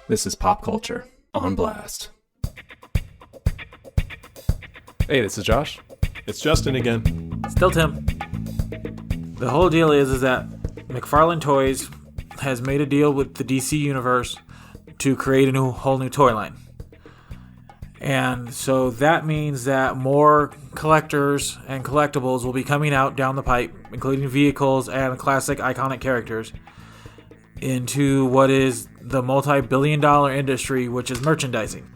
This is Pop Culture on Blast. Hey, this is Josh. It's Justin again. Still Tim. The whole deal is that Mcfarlane Toys has made a deal with the DC universe to create a whole new toy line. And so that means that more collectors and collectibles will be coming out down the pipe, including vehicles and classic iconic characters, into what is the multi-billion-dollar industry, which is merchandising.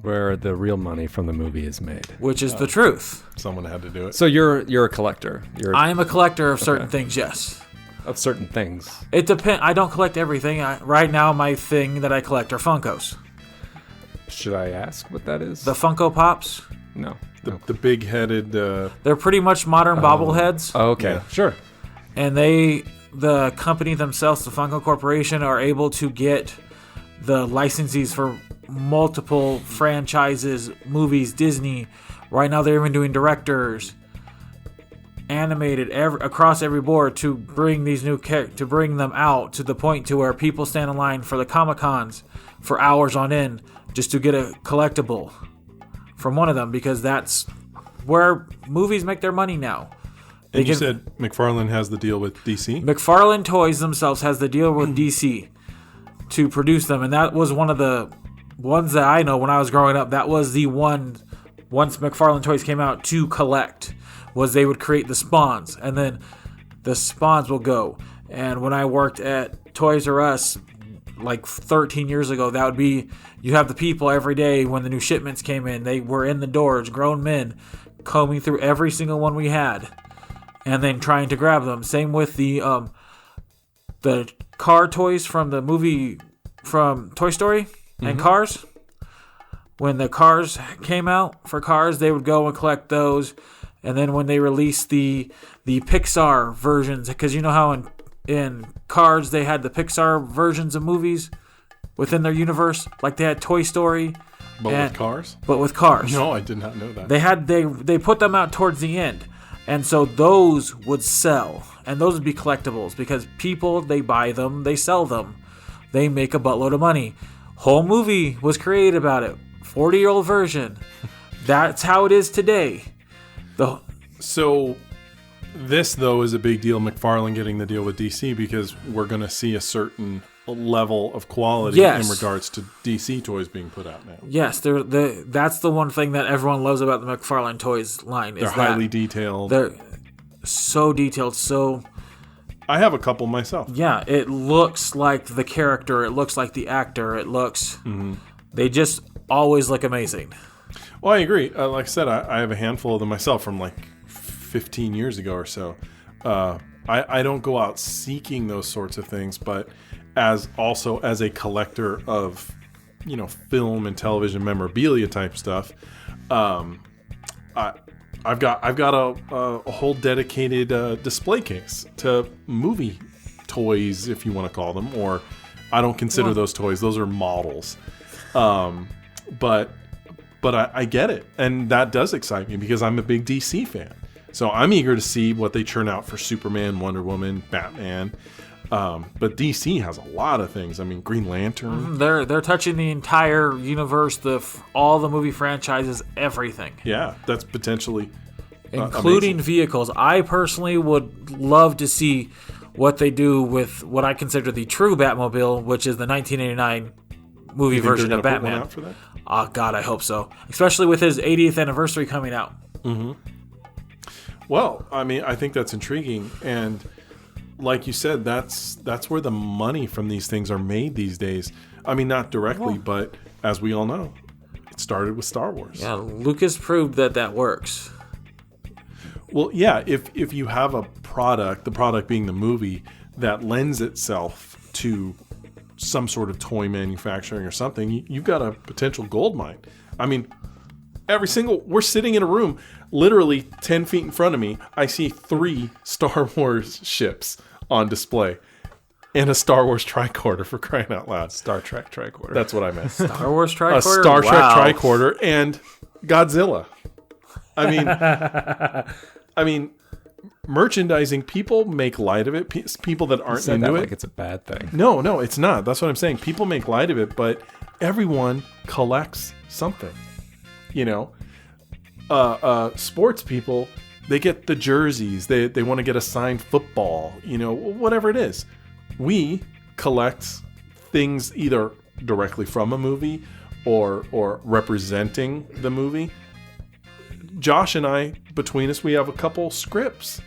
Where the real money from the movie is made. Which is the truth. Someone had to do it. So you're a collector. I am a collector of certain things, yes. Of certain things. It depends. I don't collect everything. Right now, my thing that I collect are Funkos. Should I ask what that is? The Funko Pops. No. The big-headed... They're pretty much modern bobbleheads. Oh, okay. Yeah. Sure. And the company themselves, the Funko Corporation, are able to get the licensees for multiple franchises, movies, Disney. Right now, they're even doing directors, animated across every board to bring these new to bring them out to the point to where people stand in line for the Comic-Cons for hours on end just to get a collectible from one of them, because that's where movies make their money now. And you said McFarlane has the deal with DC? McFarlane Toys themselves has the deal with DC to produce them, and that was one of the ones that I know when I was growing up. That was the one, once McFarlane Toys came out, to collect, was they would create the Spawns, and then the Spawns will go. And when I worked at Toys R Us like 13 years ago, that would be, you have the people every day when the new shipments came in, they were in the doors, grown men, combing through every single one we had and then trying to grab them. Same with the car toys from the movie from Toy Story and Cars. When the Cars came out for Cars, they would go and collect those. And then when they released the Pixar versions, because you know how in Cars they had the Pixar versions of movies within their universe, like they had Toy Story, with cars? But with cars. No, I did not know that. They put them out towards the end, and so those would sell, and those would be collectibles because people, they buy them, they sell them, they make a buttload of money. Whole movie was created about it, 40-year-old version. That's how it is today. So this, though, is a big deal, McFarlane getting the deal with DC, because we're going to see a certain level of quality in regards to DC toys being put out now. Yes, that's the one thing that everyone loves about the McFarlane Toys line. They're highly detailed. They're so detailed, so... I have a couple myself. Yeah, it looks like the character, it looks like the actor, it looks... They just always look amazing. Well, I agree. Like I said, I have a handful of them myself from like 15 years ago or so. I don't go out seeking those sorts of things, but as a collector of, film and television memorabilia type stuff, I've got a whole dedicated display case to movie toys, if you want to call them, or I don't consider those toys; those are models. But I get it, and that does excite me because I'm a big DC fan. So I'm eager to see what they churn out for Superman, Wonder Woman, Batman. But DC has a lot of things. I mean, Green Lantern. They're touching the entire universe, all the movie franchises, everything. Yeah, that's potentially including amazing. Vehicles. I personally would love to see what they do with what I consider the true Batmobile, which is the 1989 movie version of Batman. Put one out for that? Oh God, I hope so. Especially with his 80th anniversary coming out. Mm-hmm. Well, I mean, I think that's intriguing, and like you said, that's where the money from these things are made these days. I mean, not directly, but as we all know, it started with Star Wars. Yeah, Lucas proved that works. Well, yeah, if you have a product, the product being the movie, that lends itself to some sort of toy manufacturing or something, you've got a potential gold mine. I mean, we're sitting in a room, literally 10 feet in front of me, I see 3 Star Wars ships on display and a Star Wars tricorder, for crying out loud. Star Trek tricorder. That's what I meant. Star Wars tricorder? A Star Trek tricorder and Godzilla. I mean, merchandising, people make light of it. People that aren't into it, like it's a bad thing. No, it's not. That's what I'm saying. People make light of it, but everyone collects something. Sports people, they get the jerseys. They want to get a signed football. Whatever it is. We collect things either directly from a movie or representing the movie. Josh and I, between us, we have a couple scripts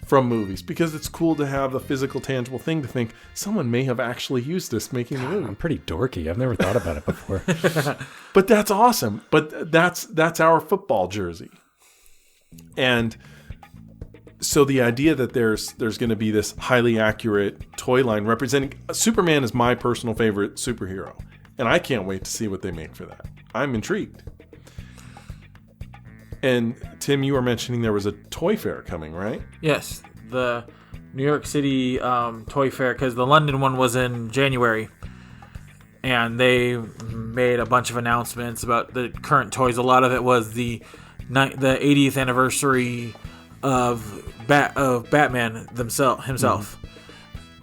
from movies because it's cool to have the physical, tangible thing to think someone may have actually used this making the movie. I'm pretty dorky. I've never thought about it before. But that's awesome. But that's our football jersey. And so the idea that there's going to be this highly accurate toy line representing Superman is my personal favorite superhero, and I can't wait to see what they make for that. I'm intrigued. And Tim, you were mentioning there was a toy fair coming, right? Yes, the New York City toy fair, because the London one was in January, and they made a bunch of announcements about the current toys. A lot of it was the 80th anniversary of Batman himself,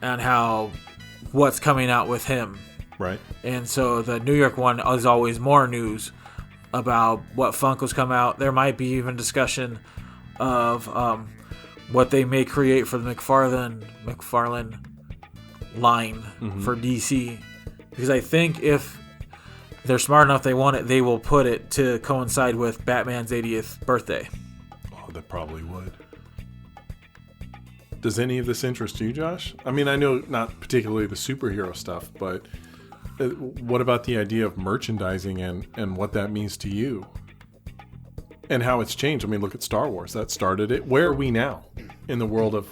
and how what's coming out with him. Right. And so the New York one is always more news about what Funko's come out. There might be even discussion of what they may create for the Mcfarlane line for DC. Because I think if they're smart enough, they want it, they will put it to coincide with Batman's 80th birthday. Oh, that probably would. Does any of this interest you, Josh? I mean, I know not particularly the superhero stuff, but what about the idea of merchandising and what that means to you? And how it's changed. I mean, look at Star Wars. That started it. Where are we now in the world of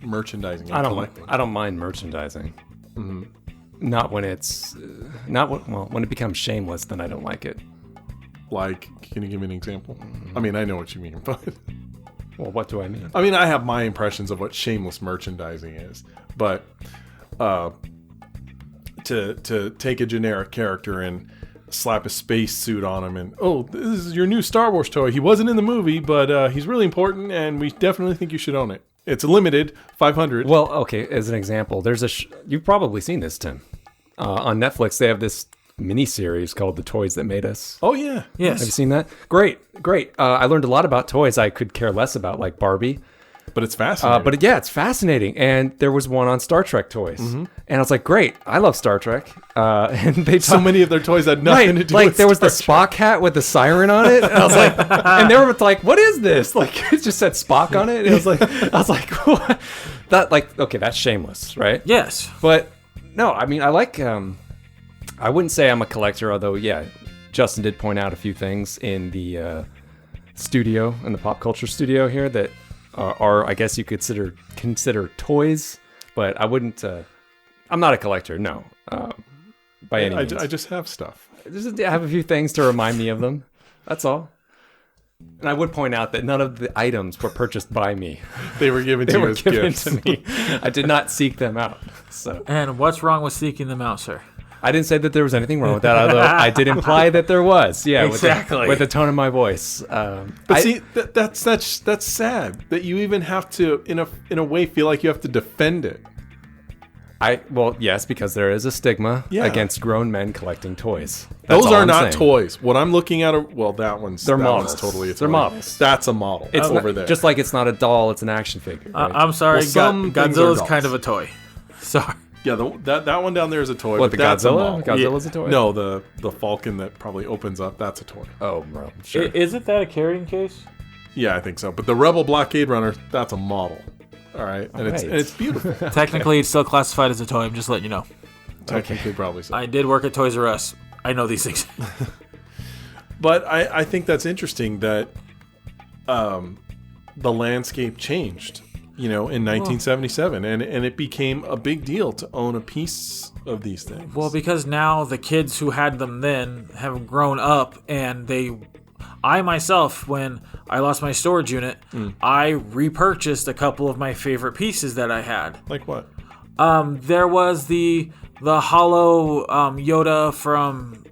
merchandising and collecting? I don't mind merchandising. Mm-hmm. Not when it's... when it becomes shameless, then I don't like it. Like, can you give me an example? I mean, I know what you mean, but... Well, what do I mean? I mean, I have my impressions of what shameless merchandising is, but to take a generic character and slap a space suit on him and, oh, this is your new Star Wars toy. He wasn't in the movie, but he's really important, and we definitely think you should own it. It's limited, 500. Well, okay, as an example, there's you've probably seen this, Tim. On Netflix, they have this mini-series called The Toys That Made Us. Oh, yeah. Yes. Have you seen that? Great. I learned a lot about toys I could care less about, like Barbie. But it's fascinating. It's fascinating. And there was one on Star Trek toys. Mm-hmm. And I was like, great, I love Star Trek. And they so many of their toys had nothing to do with there was the Star Spock hat with the siren on it. And I was like, and they were like, what is this? Like, it just said Spock on it. And I was like, what? That, like, okay, that's shameless, right? Yes. But no, I mean, I like, I wouldn't say I'm a collector, although, yeah, Justin did point out a few things in the studio, in the pop culture studio here that are, I guess you could consider toys, but I wouldn't, I'm not a collector, no, by any means. I just have stuff. I have a few things to remind me of them, that's all. And I would point out that none of the items were purchased by me. They were given to you as gifts. To me. I did not seek them out. So. And what's wrong with seeking them out, sir? I didn't say that there was anything wrong with that, although I did imply that there was. Yeah, exactly. With the tone of my voice. But see, that's sad that you even have to, in a way, feel like you have to defend it. Well, yes, because there is a stigma against grown men collecting toys. Those are not toys. What I'm looking at that one's models. Totally, they're models. That's a model. It's over there. Just like it's not a doll, it's an action figure. Right? I'm sorry, Godzilla's kind of a toy. Sorry. Yeah, that one down there is a toy. What, the Godzilla? Godzilla's a toy? No, the Falcon that probably opens up, that's a toy. Oh, bro. Sure. Isn't that a carrying case? Yeah, I think so. But the Rebel Blockade Runner, that's a model. All right. And it's beautiful. Technically, it's still classified as a toy. I'm just letting you know. Technically, probably so. I did work at Toys R Us. I know these things. But I think that's interesting that the landscape changed, in 1977. And it became a big deal to own a piece of these things. Well, because now the kids who had them then have grown up, and I myself, when I lost my storage unit, I repurchased a couple of my favorite pieces that I had. Like what? There was the hollow Yoda from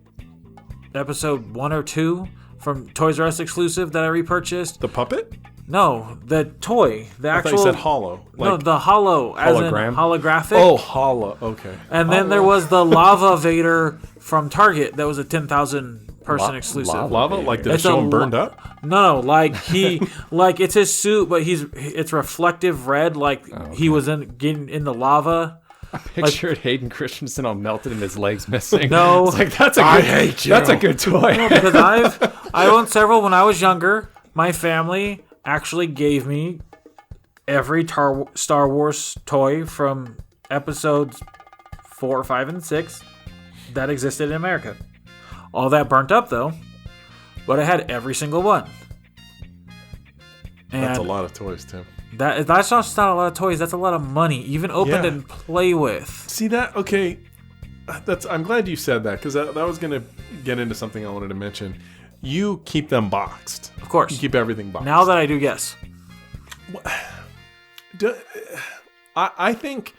episode 1 or 2 from Toys R Us exclusive that I repurchased. The puppet? No, the toy, the I actual. thought you said hollow. No, the hollow, as Hologram? in holographic. Oh, hollow. Okay. And then there was the Lava Vader from Target that was a 10,000 person exclusive. Lava? Like, did it It's show a him burned up? No, like like it's his suit, but it's reflective red, like he was getting in the lava. Pictured Hayden Christensen all melted and his legs missing. No. It's like that's a I good, hate you. That's a good toy. Because I owned several when I was younger. My family actually gave me every Star Wars toy from episodes 4, 5, and 6 that existed in America. All that burnt up though, but I had every single one. And That's a lot of toys, Tim. that's not a lot of toys. That's a lot of money, even opened Yeah. and play with. See that? Okay. I'm glad you said that, because that was going to get into something I wanted to mention. You keep them boxed. Of course. You keep everything boxed. Now that I do, yes. I think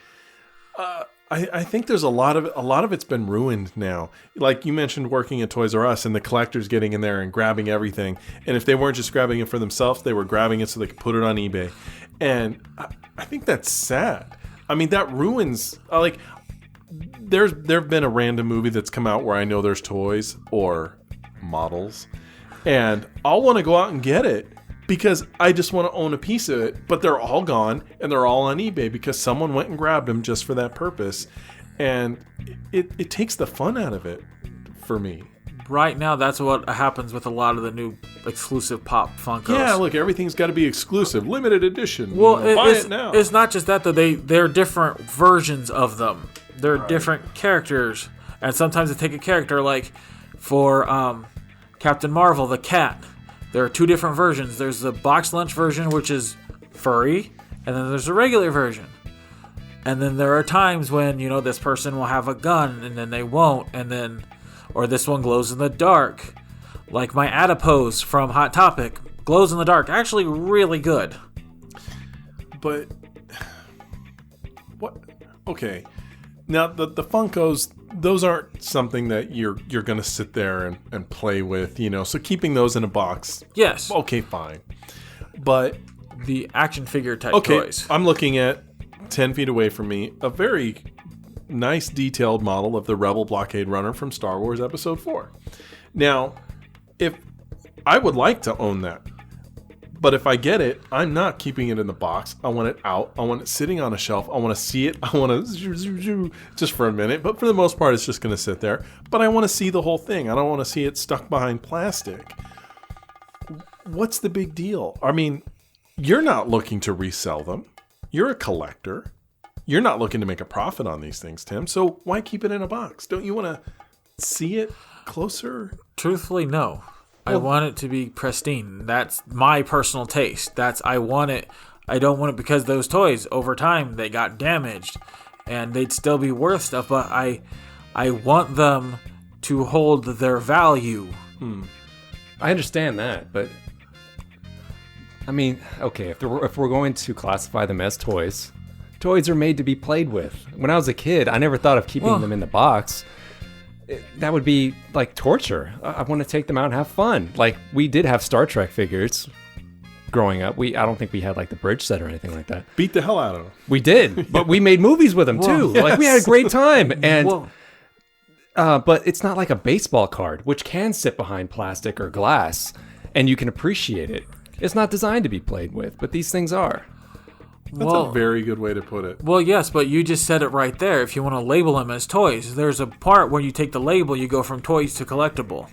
I think there's a lot of it's been ruined now. Like you mentioned, working at Toys R Us and the collectors getting in there and grabbing everything. And if they weren't just grabbing it for themselves, they were grabbing it so they could put it on eBay. And I think that's sad. I mean, that ruins like there've been a random movie that's come out where I know there's toys or models, and I'll want to go out and get it because I just want to own a piece of it, but they're all gone and they're all on eBay because someone went and grabbed them just for that purpose, and it takes the fun out of it for me. Right now, that's what happens with a lot of the new exclusive Pop Funkos. Yeah, look, everything's got to be exclusive, limited edition. Well, buy it now. It's not just that though. They're different versions of them. They're different characters, and sometimes they take a character like for Captain Marvel, the cat. There are two different versions. There's the box lunch version, which is furry, and then there's the regular version. And then there are times when this person will have a gun, and then they won't, and then or this one glows in the dark, like my Adipose from Hot Topic glows in the dark. Actually, really good. But what? Okay, now the Funkos, those aren't something that you're gonna sit there and play with, So keeping those in a box, Yes. okay, fine. But The action figure type okay, toys. I'm looking at 10 feet away from me a very nice detailed model of the Rebel Blockade Runner from Star Wars Episode 4. Now, if I would like to own that, but if I get it, I'm not keeping it in the box. I want it out. I want it sitting on a shelf. I want to see it. I want to just for a minute, but for the most part, it's just going to sit there. But I want to see the whole thing. I don't want to see it stuck behind plastic. What's the big deal? I mean, you're not looking to resell them. You're a collector. You're not looking to make a profit on these things, Tim. So why keep it in a box? Don't you want to see it closer? Truthfully, no. I want it to be pristine. That's my personal taste. I want it. I don't want it because those toys, over time, they got damaged. And they'd still be worth stuff, but I want them to hold their value. I understand that, but I mean, okay, if we're going to classify them as toys are made to be played with. When I was a kid, I never thought of keeping them in the box. That would be like torture. I want to take them out and have fun. Like, we did have Star Trek figures growing up. I don't think we had like the bridge set or anything like that. Beat the hell out of them. We did, but we made movies with them too. Yes. Like, we had a great time. And Well, but it's not like a baseball card, which can sit behind plastic or glass, and you can appreciate it. It's not designed to be played with, but these things are. That's a very good way to put it. well, yes, but you just said it right there. If you want to label them as toys, there's a part where you take the label, you go from toys to collectible.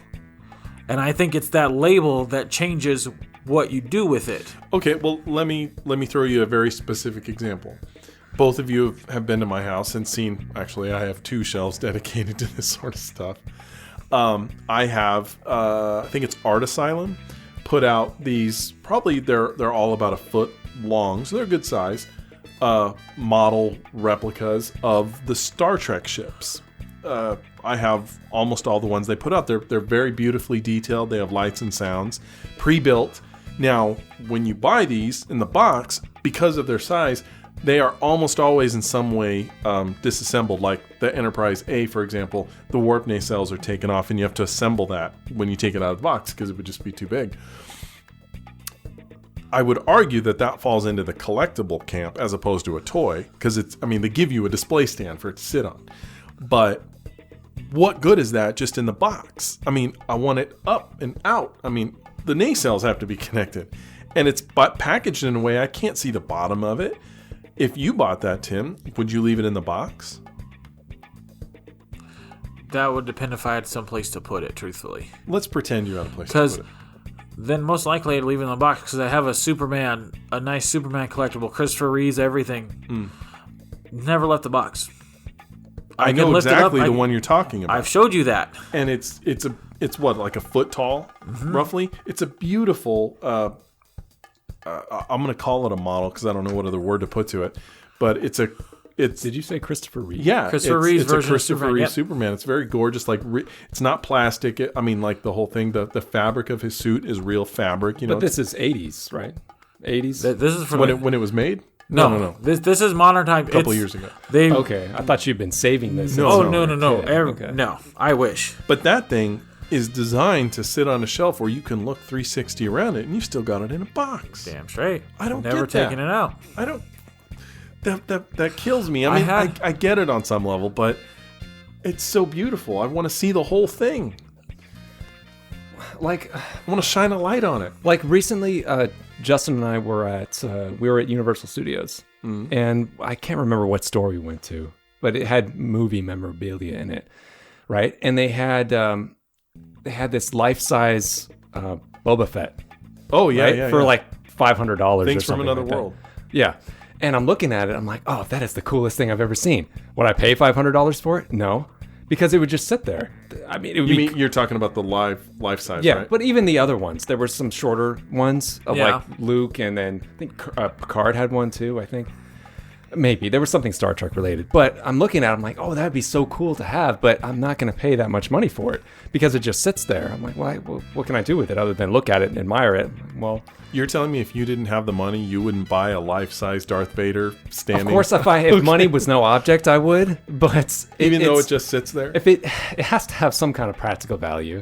And I think it's that label that changes what you do with it. Okay, well, let me throw you a very specific example. Both of you have been to my house and seen, actually, I have 2 shelves dedicated to this sort of stuff. I have, I think it's Art Asylum, put out these, probably they're all about a foot long, so they're good size, model replicas of the Star Trek ships. I have almost all the ones they put out. They're very beautifully detailed. They have lights and sounds, pre-built. Now, when you buy these in the box, because of their size, they are almost always in some way disassembled. Like the Enterprise A, for example, the warp nacelles are taken off, and you have to assemble that when you take it out of the box because it would just be too big. I would argue that falls into the collectible camp as opposed to a toy, because they give you a display stand for it to sit on. But what good is that just in the box? I mean, I want it up and out. I mean, the nacelles have to be connected, and it's packaged in a way I can't see the bottom of it. If you bought that, Tim, would you leave it in the box? That would depend if I had some place to put it, truthfully. Let's pretend you had a place to put it. Then most likely I'd leave it in the box because I have a nice Superman collectible, Christopher Reeves, everything. Never left the box. I know exactly the one you're talking about. I've showed you that. And it's what, like a foot tall, roughly? It's a beautiful, I'm going to call it a model because I don't know what other word to put to it. But Did you say Christopher Reeve? Yeah, Christopher Reeve's it's a version Christopher of Reeve Superman. Superman. It's very gorgeous. Like it's not plastic. Like the whole thing, the fabric of his suit is real fabric. But this is 80s, right? 80s. This is from when it was made. No. This is modern time. A couple years ago. Okay, I thought you'd been saving this. No. No, I wish. But that thing is designed to sit on a shelf where you can look 360 around it, and you still got it in a box. Damn straight. I don't Never get that. taken it out. I don't. That kills me. I mean, I get it on some level, but it's so beautiful. I want to see the whole thing. Like, I want to shine a light on it. Like recently, Justin and I were at Universal Studios, and I can't remember what store we went to, but it had movie memorabilia in it, right? And they had this life-size Boba Fett. Oh yeah, right? yeah, for yeah. like $500. Things or from something another like that. world. Yeah. And I'm looking at it. I'm like, oh, that is the coolest thing I've ever seen. Would I pay $500 for it? No, because it would just sit there. I mean, it would be. You're talking about the life size, Yeah, right? but even the other ones, there were some shorter ones of Yeah. like Luke, and then I think Picard had one too. I think maybe there was something Star Trek related. But I'm looking at it, I'm like, oh, that'd be so cool to have, but I'm not going to pay that much money for it because it just sits there. I'm like, well, what can I do with it other than look at it and admire it? Well, You're telling me if you didn't have the money, you wouldn't buy a life-size Darth Vader standing? of course, if money was no object, I would. But even though it just sits there, if it has to have some kind of practical value.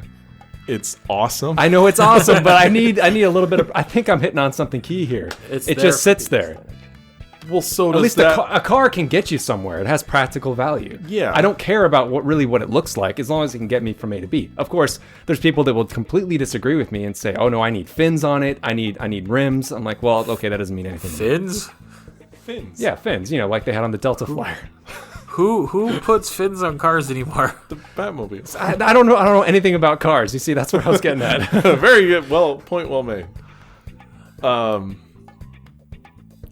it's awesome. I know it's awesome, but I need a little bit of. I think I'm hitting on something key here. It just sits there. Well, so At does least that. a car can get you somewhere. It has practical value. Yeah. I don't care about what it looks like as long as it can get me from A to B. Of course, there's people that will completely disagree with me and say, "Oh no, I need fins on it. I need rims." I'm like, "Well, okay, that doesn't mean anything." Fins? Fins. Yeah, fins. Like they had on the Delta Flyer. Who puts fins on cars anymore? The Batmobile. I don't know anything about cars. You see, that's where I was getting at. Very good. Point well made.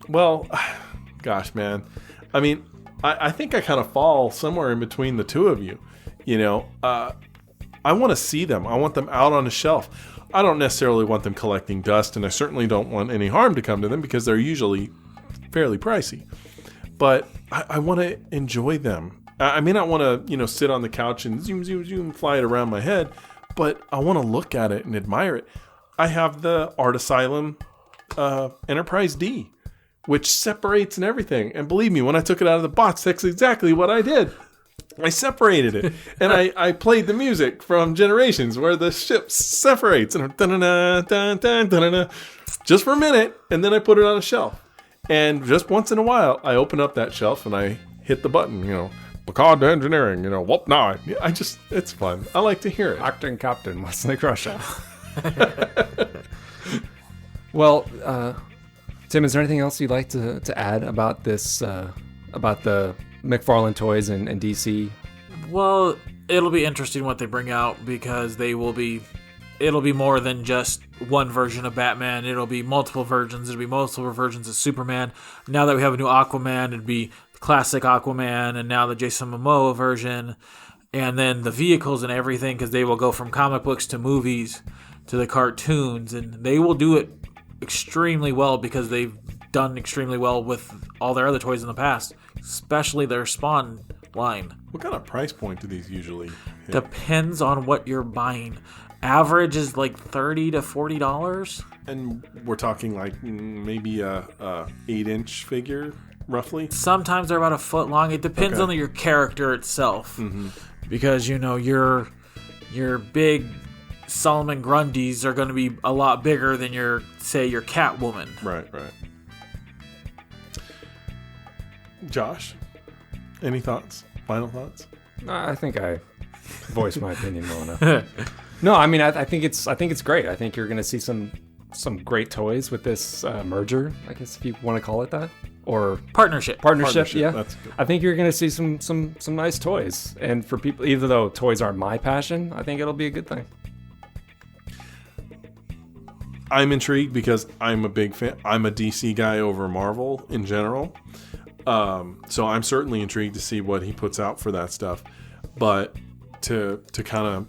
Well, gosh, man. I mean, I think I kind of fall somewhere in between the two of you. I want to see them. I want them out on a shelf. I don't necessarily want them collecting dust, and I certainly don't want any harm to come to them because they're usually fairly pricey. But I want to enjoy them. I may not want to, sit on the couch and zoom, zoom, zoom, fly it around my head, but I want to look at it and admire it. I have the Art Asylum Enterprise D, which separates and everything. And believe me, when I took it out of the box, that's exactly what I did. I separated it, and I played the music from Generations, where the ship separates, and just for a minute, and then I put it on a shelf. And just once in a while, I open up that shelf and I hit the button, Picard Engineering, whoop, nah. It's fun. I like to hear it. Acting Captain Wesley Crusher. Well, Tim, is there anything else you'd like to add about this, about the Mcfarlane Toys and DC? Well, it'll be interesting what they bring out because it'll be more than just one version of Batman. It'll be multiple versions. It'll be multiple versions of Superman. Now that we have a new Aquaman, it'd be classic Aquaman, and now the Jason Momoa version, and then the vehicles and everything, because they will go from comic books to movies to the cartoons, and they will do it extremely well because they've done extremely well with all their other toys in the past, especially their Spawn line. What kind of price point do these usually hit? Depends on what you're buying. Average is like $30 to $40. And we're talking like maybe a 8-inch figure, roughly? Sometimes they're about a foot long. It depends on your character itself. Mm-hmm. Because, your big Solomon Grundys are going to be a lot bigger than your Catwoman. Right. Josh, any thoughts? Final thoughts? I think I voiced my opinion well enough. No, I mean, I think it's great. I think you're going to see some great toys with this merger, I guess, if you want to call it that, or Partnership. Yeah, That's good. I think you're going to see some nice toys, and for people, even though toys aren't my passion, I think it'll be a good thing. I'm intrigued because I'm a big fan. I'm a DC guy over Marvel in general. So I'm certainly intrigued to see what he puts out for that stuff. But to kind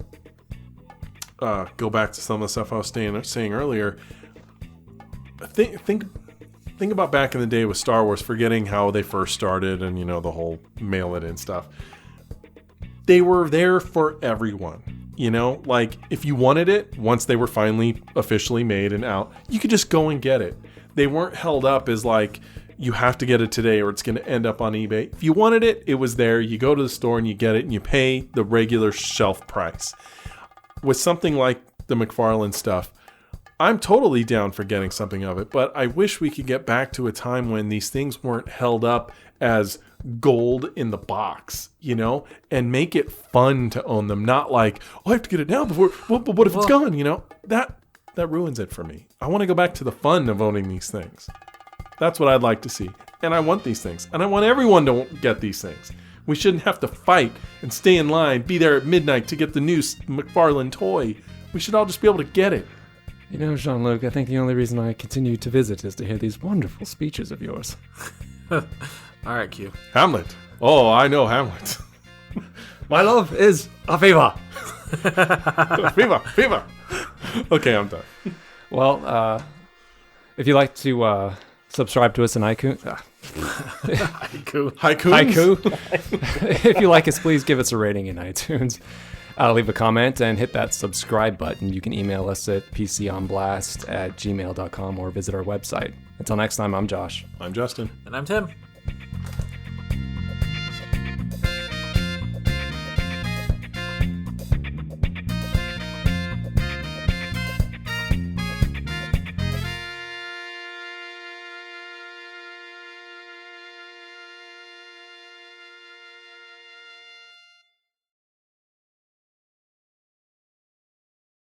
of go back to some of the stuff I was saying earlier, think about back in the day with Star Wars, forgetting how they first started and, the whole mail it in stuff. They were there for everyone. Like if you wanted it, once they were finally officially made and out, you could just go and get it. They weren't held up as like, you have to get it today or it's going to end up on eBay. If you wanted it, it was there. You go to the store and you get it and you pay the regular shelf price. With something like the Mcfarlane stuff, I'm totally down for getting something of it, but I wish we could get back to a time when these things weren't held up as gold in the box, and make it fun to own them. Not like, I have to get it now before, but what if it's gone, That ruins it for me. I want to go back to the fun of owning these things. That's what I'd like to see. And I want these things. And I want everyone to get these things. We shouldn't have to fight and stay in line, be there at midnight to get the new Mcfarlane toy. We should all just be able to get it. Jean-Luc, I think the only reason I continue to visit is to hear these wonderful speeches of yours. All right, Q. Hamlet. Oh, I know Hamlet. My love is a fever. Fever. Okay, I'm done. Well, if you'd like to subscribe to us in iTunes. Haiku. If you like us, please give us a rating in iTunes. Leave a comment and hit that subscribe button. You can email us at pconblast@gmail.com or visit our website. Until next time, I'm Josh. I'm Justin. And I'm Tim.